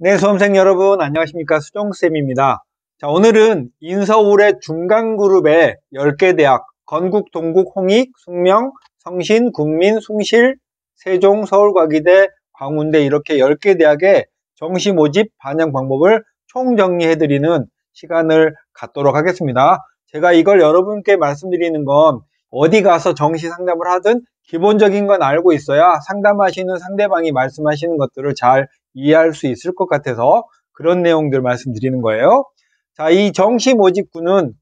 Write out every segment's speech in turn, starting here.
네, 수험생 여러분, 안녕하십니까. 수정쌤입니다. 자, 오늘은 인서울의 중간그룹의 10개 대학, 건국, 동국, 홍익, 숙명, 성신, 국민, 숭실, 세종, 서울과기대, 광운대 이렇게 10개 대학의 정시 모집 반영 방법을 총정리해드리는 시간을 갖도록 하겠습니다. 제가 이걸 여러분께 말씀드리는 건 어디 가서 정시 상담을 하든 기본적인 건 알고 있어야 상담하시는 상대방이 말씀하시는 것들을 잘 이해할 수 있을 것 같아서 그런 내용들 말씀드리는 거예요. 자, 이 정시 모집군은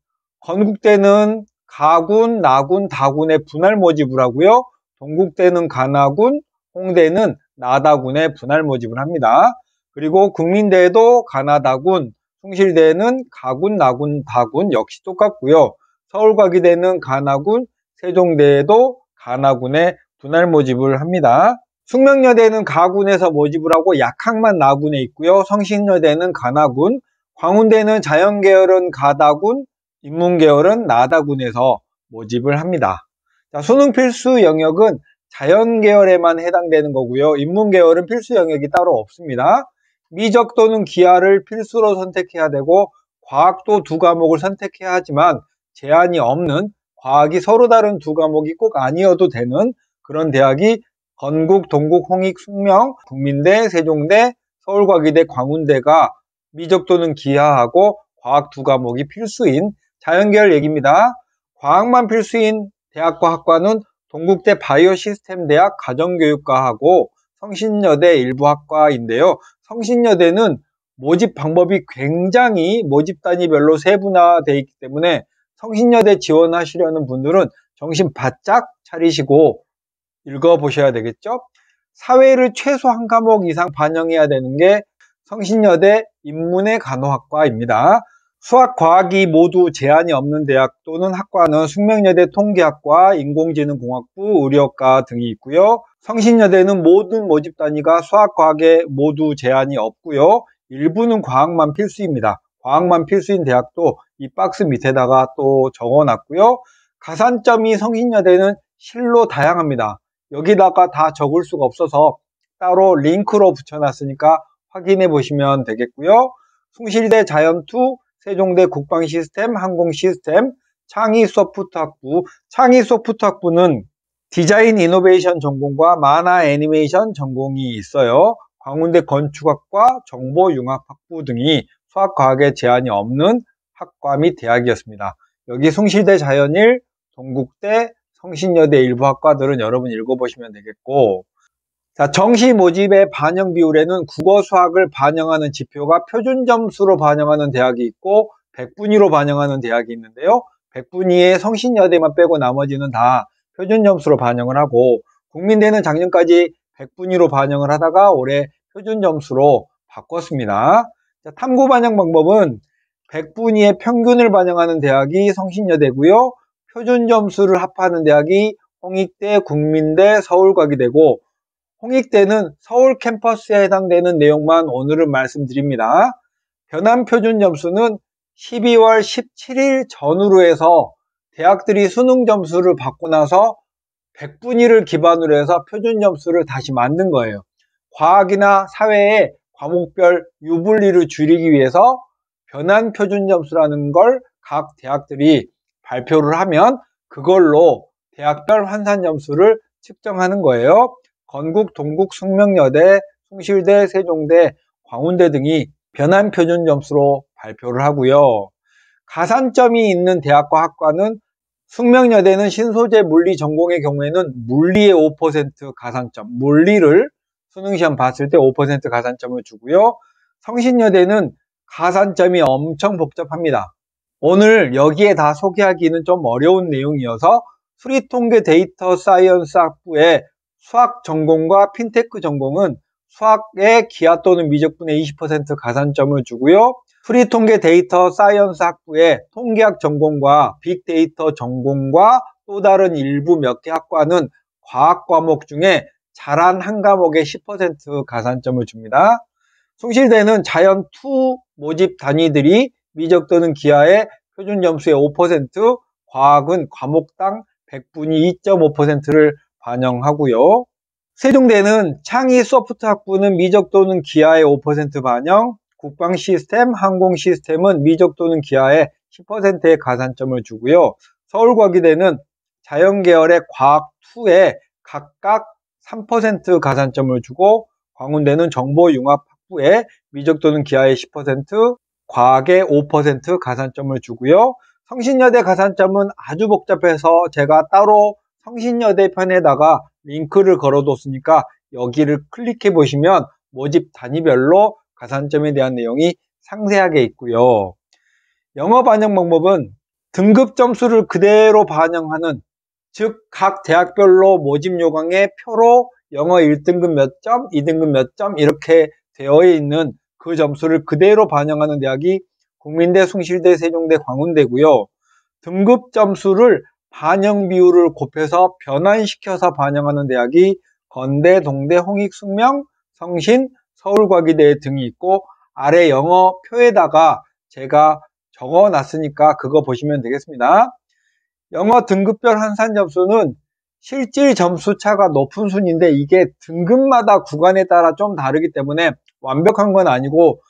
건국대는 가군, 나군, 다군의 분할 모집을 하고요. 동국대는 가나군, 홍대는 나다군의 분할 모집을 합니다. 그리고 국민대도 가나다군, 숭실대는 가군, 나군, 다군 역시 똑같고요. 서울과기대는 가나군, 세종대에도 가나군의 분할 모집을 합니다. 숙명여대는 가군에서 모집을 하고 약학만 나군에 있고요. 성신여대는 가나군, 광운대는 자연계열은 가다군, 인문계열은 나다군에서 모집을 합니다. 자, 수능 필수 영역은 자연계열에만 해당되는 거고요. 인문계열은 필수 영역이 따로 없습니다. 미적 또는 기하를 필수로 선택해야 되고 과학도 2과목을 선택해야 하지만 제한이 없는 과학이 서로 다른 2과목이 꼭 아니어도 되는 그런 대학이 건국, 동국, 홍익, 숙명, 국민대, 세종대, 서울과기대, 광운대가 미적 또는 기하하고 과학 2과목이 필수인 자연계열 얘기입니다. 과학만 필수인 대학과 학과는 동국대 바이오시스템대학 가정교육과하고 성신여대 일부 학과인데요. 성신여대는 모집 방법이 굉장히 모집 단위별로 세분화되어 있기 때문에 성신여대 지원하시려는 분들은 정신 바짝 차리시고 읽어보셔야 되겠죠. 사회를 최소 한 과목 이상 반영해야 되는 게 성신여대 인문의 간호학과입니다. 수학, 과학이 모두 제한이 없는 대학 또는 학과는 숙명여대 통계학과, 인공지능공학부, 의료과 등이 있고요. 성신여대는 모든 모집 단위가 수학, 과학에 모두 제한이 없고요. 일부는 과학만 필수입니다. 과학만 필수인 대학도 이 박스 밑에다가 또 적어놨고요. 가산점이 성신여대는 실로 다양합니다. 여기다가 다 적을 수가 없어서 따로 링크로 붙여놨으니까 확인해 보시면 되겠고요. 숭실대 자연2, 세종대 국방시스템, 항공시스템, 창의소프트학부. 창의소프트학부는 디자인 이노베이션 전공과 만화 애니메이션 전공이 있어요. 광운대 건축학과, 정보융합학부 등이 수학과학에 제한이 없는 학과 및 대학이었습니다. 여기 숭실대 자연1, 동국대, 성신여대 일부 학과들은 여러분 읽어보시면 되겠고, 자, 정시 모집의 반영 비율에는 국어 수학을 반영하는 지표가 표준 점수로 반영하는 대학이 있고 100분위로 반영하는 대학이 있는데요. 100분위에 성신여대만 빼고 나머지는 다 표준 점수로 반영을 하고, 국민대는 작년까지 100분위로 반영을 하다가 올해 표준 점수로 바꿨습니다. 자, 탐구 반영 방법은 100분위의 평균을 반영하는 대학이 성신여대고요. 표준 점수를 합하는 대학이 홍익대, 국민대, 서울과기대고, 홍익대는 서울 캠퍼스에 해당되는 내용만 오늘은 말씀드립니다. 변환 표준 점수는 12월 17일 전후로 해서 대학들이 수능 점수를 받고 나서 100분위를 기반으로 해서 표준 점수를 다시 만든 거예요. 과학이나 사회의 과목별 유불리를 줄이기 위해서 변환 표준 점수라는 걸 각 대학들이 발표를 하면 그걸로 대학별 환산 점수를 측정하는 거예요. 건국, 동국, 숙명여대, 숭실대, 세종대, 광운대 등이 변환 표준 점수로 발표를 하고요. 가산점이 있는 대학과 학과는 숙명여대는 신소재 물리 전공의 경우에는 물리의 5% 가산점, 물리를 수능시험 봤을 때 5% 가산점을 주고요. 성신여대는 가산점이 엄청 복잡합니다. 오늘 여기에 다 소개하기는 좀 어려운 내용이어서 수리통계 데이터 사이언스 학부의 수학 전공과 핀테크 전공은 수학의 기하 또는 미적분의 20% 가산점을 주고요. 수리통계 데이터 사이언스 학부의 통계학 전공과 빅데이터 전공과 또 다른 일부 몇 개 학과는 과학 과목 중에 잘한 한 과목에 10% 가산점을 줍니다. 숭실대는 자연2 모집 단위들이 미적 또는 기하의 표준 점수의 5%, 과학은 과목당 100분위 2.5%를 반영하고요. 세종대는 창의 소프트 학부는 미적 또는 기하의 5% 반영, 국방 시스템, 항공 시스템은 미적 또는 기하의 10%의 가산점을 주고요. 서울과기대는 자연계열의 과학 2에 각각 3% 가산점을 주고, 광운대는 정보융합학부에 미적 또는 기하의 10%, 과학의 5% 가산점을 주고요. 성신여대 가산점은 아주 복잡해서 제가 따로 성신여대 편에다가 링크를 걸어뒀으니까 여기를 클릭해 보시면 모집 단위별로 가산점에 대한 내용이 상세하게 있고요. 영어 반영 방법은 등급 점수를 그대로 반영하는, 즉 각 대학별로 모집 요강의 표로 영어 1등급 몇 점, 2등급 몇 점 이렇게 되어 있는 그 점수를 그대로 반영하는 대학이 국민대, 숭실대, 세종대, 광운대고요. 등급 점수를 반영 비율을 곱해서 변환시켜서 반영하는 대학이 건대, 동대, 홍익, 숙명, 성신, 서울과기대 등이 있고, 아래 영어 표에다가 제가 적어 놨으니까 그거 보시면 되겠습니다. 영어 등급별 환산 점수는 실질 점수 차가 높은 순인데 이게 등급마다 구간에 따라 좀 다르기 때문에 완벽한 건 아니고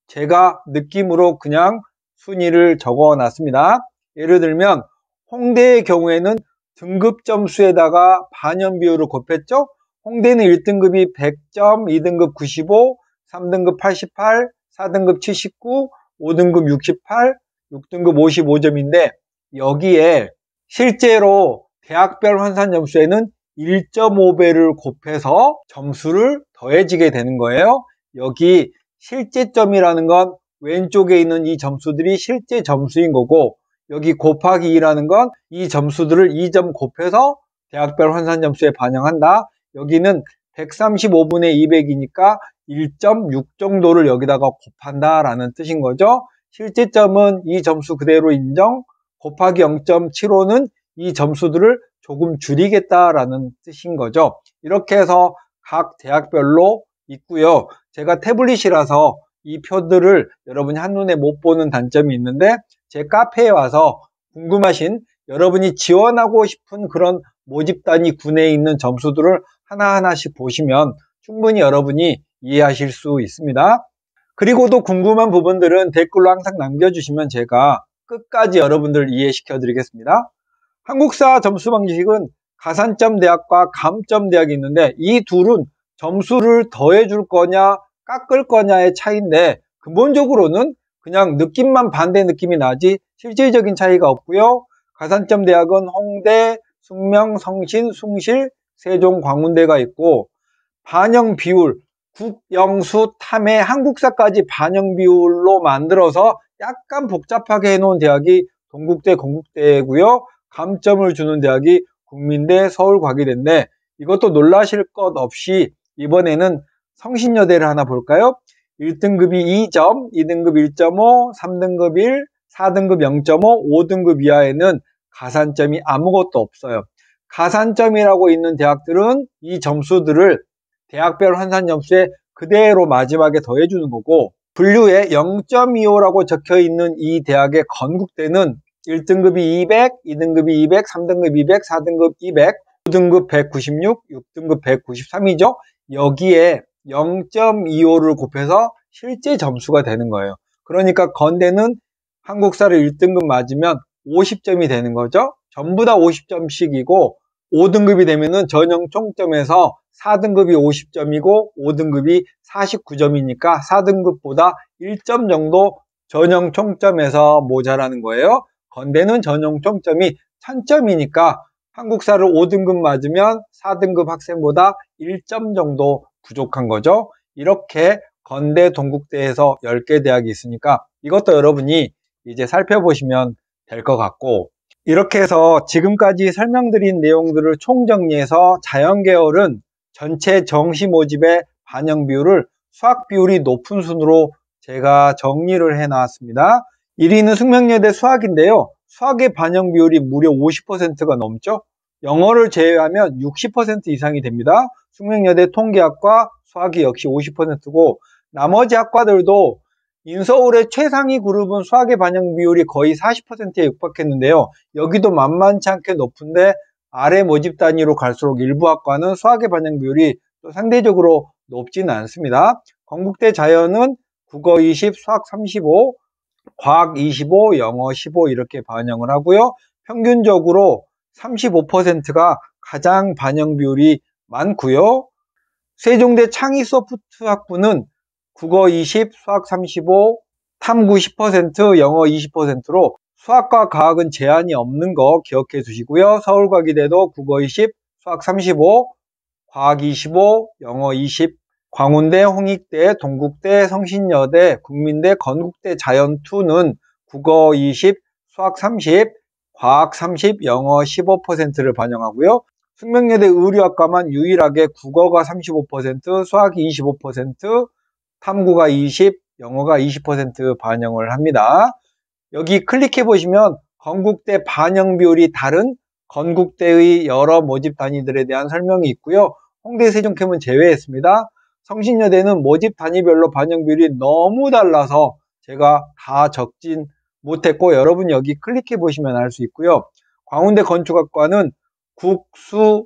제가 느낌으로 그냥 순위를 적어 놨습니다. 예를 들면 홍대의 경우에는 등급 점수에다가 반영 비율을 곱했죠. 홍대는 1등급이 100점, 2등급 95, 3등급 88, 4등급 79, 5등급 68, 6등급 55점인데 여기에 실제로 대학별 환산 점수에는 1.5배를 곱해서 점수를 더해지게 되는 거예요. 여기 실제점이라는 건 왼쪽에 있는 이 점수들이 실제 점수인 거고, 여기 곱하기 2라는 건 이 점수들을 2점 곱해서 대학별 환산 점수에 반영한다. 여기는 135분의 200이니까 1.6 정도를 여기다가 곱한다 라는 뜻인 거죠. 실제점은 이 점수 그대로 인정, 곱하기 0.75는 이 점수들을 조금 줄이겠다라는 뜻인 거죠. 이렇게 해서 각 대학별로 있고요. 제가 태블릿이라서 이 표들을 여러분이 한눈에 못 보는 단점이 있는데, 제 카페에 와서 궁금하신 여러분이 지원하고 싶은 그런 모집단위 군에 있는 점수들을 하나하나씩 보시면 충분히 여러분이 이해하실 수 있습니다. 그리고도 궁금한 부분들은 댓글로 항상 남겨주시면 제가 끝까지 여러분들 이해시켜 드리겠습니다. 한국사 점수 방식은 가산점 대학과 감점 대학이 있는데 이 둘은 점수를 더해줄 거냐 깎을 거냐의 차이인데, 근본적으로는 그냥 느낌만 반대 느낌이 나지 실질적인 차이가 없고요. 가산점 대학은 홍대, 숙명, 성신, 숭실, 세종, 광운대가 있고, 반영 비율, 국영수, 탐해, 한국사까지 반영 비율로 만들어서 약간 복잡하게 해놓은 대학이 동국대, 건국대고요. 감점을 주는 대학이 국민대, 서울과기대인데, 이것도 놀라실 것 없이 이번에는 성신여대를 하나 볼까요? 1등급이 2점, 2등급 1.5, 3등급 1, 4등급 0.5, 5등급 이하에는 가산점이 아무것도 없어요. 가산점이라고 있는 대학들은 이 점수들을 대학별 환산 점수에 그대로 마지막에 더해주는 거고, 분류에 0.25라고 적혀 있는 이 대학의 건국대는 1등급이 200, 2등급이 200, 3등급 200, 4등급 200, 5등급 196, 6등급 193이죠. 여기에 0.25를 곱해서 실제 점수가 되는 거예요. 그러니까 건대는 한국사를 1등급 맞으면 50점이 되는 거죠. 전부 다 50점씩이고 5등급이 되면은 전형 총점에서 4등급이 50점이고 5등급이 49점이니까 4등급보다 1점 정도 전형 총점에서 모자라는 거예요. 건대는 전형 총점이 1000점이니까 한국사를 5등급 맞으면 4등급 학생보다 1점 정도 부족한 거죠. 이렇게 건대, 동국대에서 10개 대학이 있으니까 이것도 여러분이 이제 살펴보시면 될 것 같고, 이렇게 해서 지금까지 설명드린 내용들을 총정리해서 자연계열은 전체 정시 모집의 반영 비율을 수학 비율이 높은 순으로 제가 정리를 해 놨습니다. 1위는 숙명여대 수학인데요. 수학의 반영 비율이 무려 50%가 넘죠. 영어를 제외하면 60% 이상이 됩니다. 숙명여대 통계학과 수학이 역시 50%고, 나머지 학과들도 인서울의 최상위 그룹은 수학의 반영 비율이 거의 40%에 육박했는데요. 여기도 만만치 않게 높은데 아래 모집 단위로 갈수록 일부 학과는 수학의 반영 비율이 또 상대적으로 높지는 않습니다. 건국대 자연은 국어 20, 수학 35, 과학 25, 영어 15 이렇게 반영을 하고요. 평균적으로 35%가 가장 반영 비율이 많고요. 세종대 창의소프트학부는 국어 20, 수학 35, 탐구 10%, 영어 20%로 수학과 과학은 제한이 없는 거 기억해 두시고요. 서울과기대도 국어 20, 수학 35, 과학 25, 영어 20, 광운대, 홍익대, 동국대, 성신여대, 국민대, 건국대 자연2는 국어 20, 수학 30, 과학 30, 영어 15%를 반영하고요. 숙명여대 의료학과만 유일하게 국어가 35%, 수학이 25%, 탐구가 20, 영어가 20% 반영을 합니다. 여기 클릭해 보시면 건국대 반영 비율이 다른 건국대의 여러 모집 단위들에 대한 설명이 있고요. 홍대 세종캠은 제외했습니다. 성신여대는 모집 단위별로 반영 비율이 너무 달라서 제가 다 적진 못했고 여러분 여기 클릭해 보시면 알 수 있고요. 광운대 건축학과는 국, 수,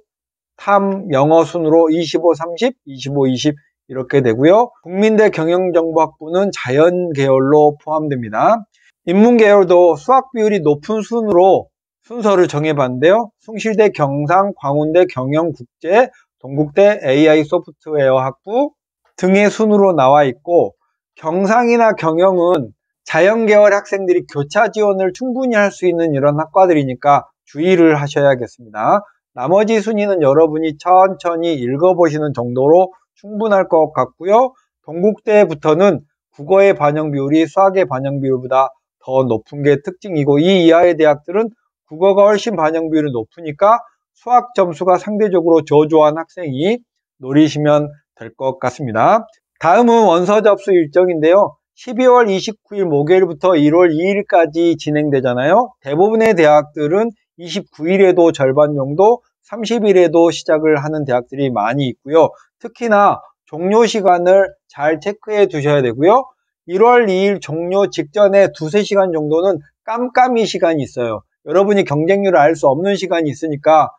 탐, 영어 순으로 25, 30, 25, 20 이렇게 되고요. 국민대 경영정보학부는 자연 계열로 포함됩니다. 인문계열도 수학 비율이 높은 순으로 순서를 정해봤는데요. 숭실대 경상, 광운대 경영국제, 동국대 AI 소프트웨어 학부 등의 순으로 나와 있고 경상이나 경영은 자연계열 학생들이 교차 지원을 충분히 할 수 있는 이런 학과들이니까 주의를 하셔야겠습니다. 나머지 순위는 여러분이 천천히 읽어보시는 정도로 충분할 것 같고요. 동국대부터는 국어의 반영 비율이 수학의 반영 비율보다 더 높은 게 특징이고 이 이하의 대학들은 국어가 훨씬 반영 비율이 높으니까 수학 점수가 상대적으로 저조한 학생이 노리시면 될 것 같습니다. 다음은 원서 접수 일정인데요. 12월 29일 목요일부터 1월 2일까지 진행되잖아요. 대부분의 대학들은 29일에도 절반 정도, 30일에도 시작을 하는 대학들이 많이 있고요. 특히나 종료 시간을 잘 체크해 두셔야 되고요. 1월 2일 종료 직전에 2~3시간 정도는 깜깜이 시간이 있어요. 여러분이 경쟁률을 알 수 없는 시간이 있으니까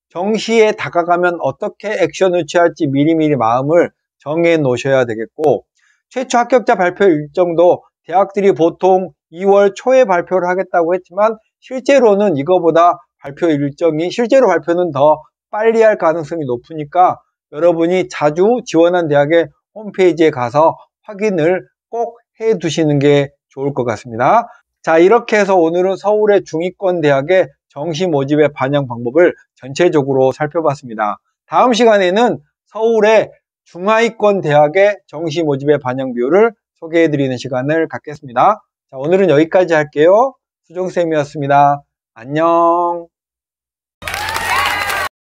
정시에 다가가면 어떻게 액션을 취할지 미리미리 마음을 정해 놓으셔야 되겠고 최초 합격자 발표 일정도 대학들이 보통 2월 초에 발표를 하겠다고 했지만 실제로는 이거보다 발표 일정이 실제로 발표는 더 빨리 할 가능성이 높으니까 여러분이 자주 지원한 대학의 홈페이지에 가서 확인을 꼭 해 두시는 게 좋을 것 같습니다. 자, 이렇게 해서 오늘은 서울의 중위권 대학의 정시 모집의 반영 방법을 전체적으로 살펴봤습니다. 다음 시간에는 서울의 중하위권 대학의 정시 모집의 반영 비율을 소개해 드리는 시간을 갖겠습니다. 자, 오늘은 여기까지 할게요. 수종쌤이었습니다. 안녕.